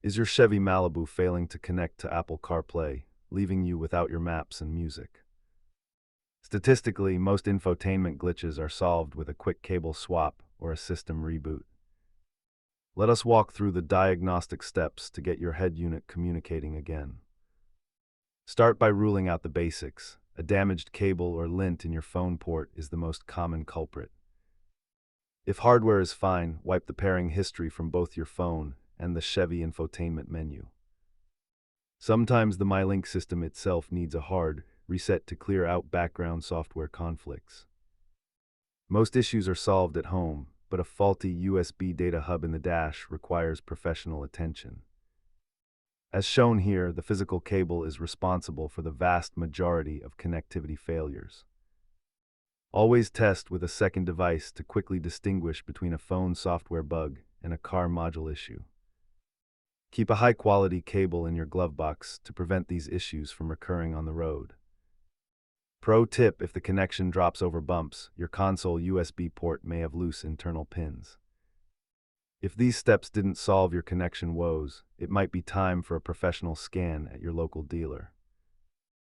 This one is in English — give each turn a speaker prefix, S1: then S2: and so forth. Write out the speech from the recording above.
S1: Is your Chevy Malibu failing to connect to Apple CarPlay, leaving you without your maps and music? Statistically, most infotainment glitches are solved with a quick cable swap or a system reboot. Let us walk through the diagnostic steps to get your head unit communicating again. Start by ruling out the basics. A damaged cable or lint in your phone port is the most common culprit. If hardware is fine, wipe the pairing history from both your phone and the Chevy infotainment menu. Sometimes the MyLink system itself needs a hard reset to clear out background software conflicts. Most issues are solved at home, but a faulty USB data hub in the dash requires professional attention. As shown here, the physical cable is responsible for the vast majority of connectivity failures. Always test with a second device to quickly distinguish between a phone software bug and a car module issue. Keep a high-quality cable in your glove box to prevent these issues from recurring on the road. Pro tip: if the connection drops over bumps, your console USB port may have loose internal pins. If these steps didn't solve your connection woes, it might be time for a professional scan at your local dealer.